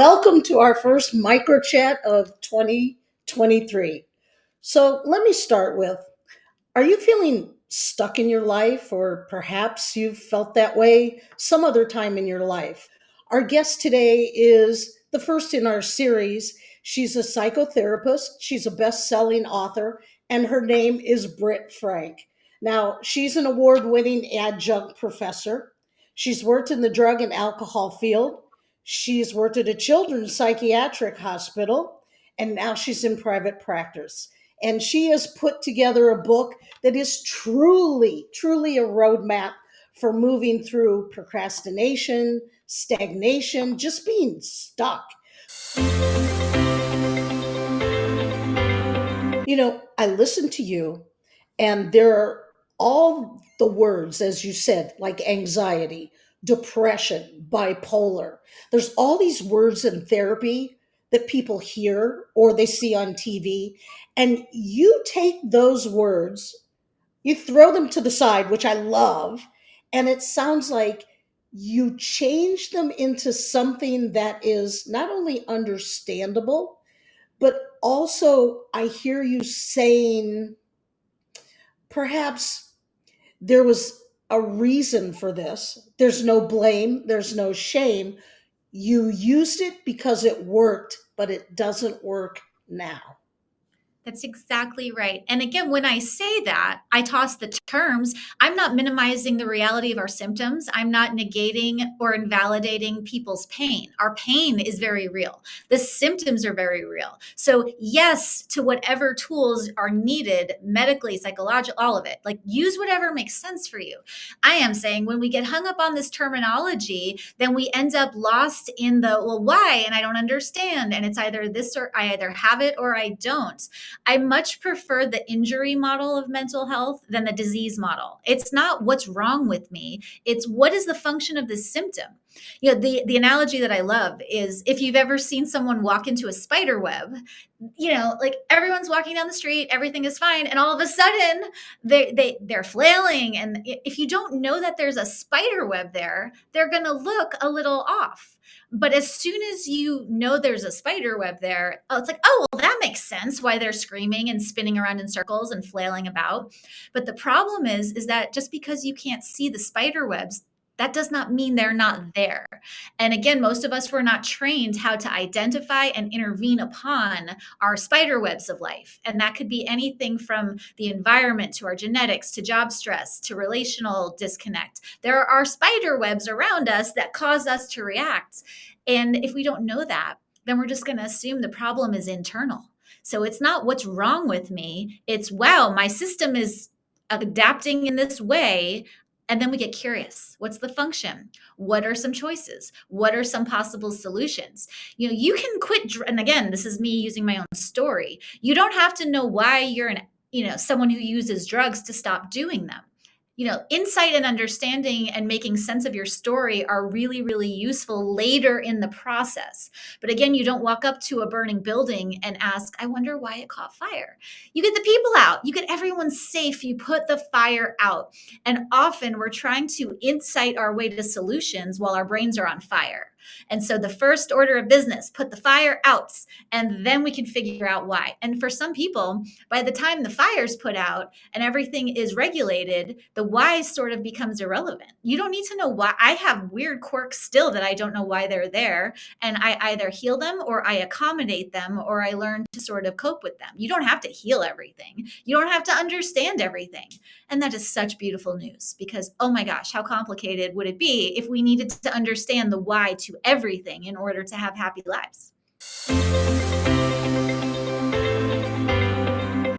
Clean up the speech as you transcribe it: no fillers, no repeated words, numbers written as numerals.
Welcome to our first micro chat of 2023. So, let me start with, are you feeling stuck in your life, or perhaps you've felt that way some other time in your life? Our guest today is the first in our series. She's a psychotherapist, she's a best selling author, and her name is Britt Frank. Now, she's an award winning adjunct professor. She's worked in the drug and alcohol field. She's worked at a children's psychiatric hospital, and now she's in private practice. And she has put together a book that is truly a roadmap for moving through procrastination, stagnation, just being stuck. I listen to you, and there are all the words, as you said, like anxiety, depression, bipolar. There's all these words in therapy that people hear or they see on TV. And you take those words, you throw them to the side, which I love, and it sounds like you change them into something that is not only understandable, but also I hear you saying perhaps there was a reason for this. There's no blame, there's no shame. You used it because it worked, but it doesn't work now. That's exactly right. And again, when I say that, I toss the terms. I'm not minimizing the reality of our symptoms. I'm not negating or invalidating people's pain. Our pain is very real. The symptoms are very real. So, yes, to whatever tools are needed, medically, psychologically, all of it, like use whatever makes sense for you. I am saying when we get hung up on this terminology, then we end up lost in the, well, why? And I don't understand. And it's either this or I either have it or I don't. I much prefer the injury model of mental health than the disease model. It's not what's wrong with me, it's what is the function of this symptom. The analogy that I love is if you've ever seen someone walk into a spider web, like everyone's walking down the street, everything is fine, and all of a sudden they're flailing. And if you don't know that there's a spider web there, they're going to look a little off. But as soon as you know there's a spider web there, it's like, oh, well, that makes sense why they're screaming and spinning around in circles and flailing about. But the problem is that just because you can't see the spider webs, that does not mean they're not there. And again, most of us were not trained how to identify and intervene upon our spider webs of life. And that could be anything from the environment to our genetics to job stress to relational disconnect. There are spider webs around us that cause us to react. And if we don't know that, then we're just going to assume the problem is internal. So it's not what's wrong with me. It's, wow, my system is adapting in this way. And then we get curious. What's the function? What are some choices? What are some possible solutions? You can quit. And again, this is me using my own story. You don't have to know why you're someone who uses drugs to stop doing them. Insight and understanding and making sense of your story are really, really useful later in the process. But again, you don't walk up to a burning building and ask, I wonder why it caught fire. You get the people out, you get everyone safe, you put the fire out. And often we're trying to insight our way to solutions while our brains are on fire. And so the first order of business, put the fire out, and then we can figure out why. And for some people, by the time the fire's put out and everything is regulated, the why sort of becomes irrelevant. You don't need to know why. I have weird quirks still that I don't know why they're there. And I either heal them or I accommodate them or I learn to sort of cope with them. You don't have to heal everything. You don't have to understand everything. And that is such beautiful news because, oh my gosh, how complicated would it be if we needed to understand the why to everything in order to have happy lives?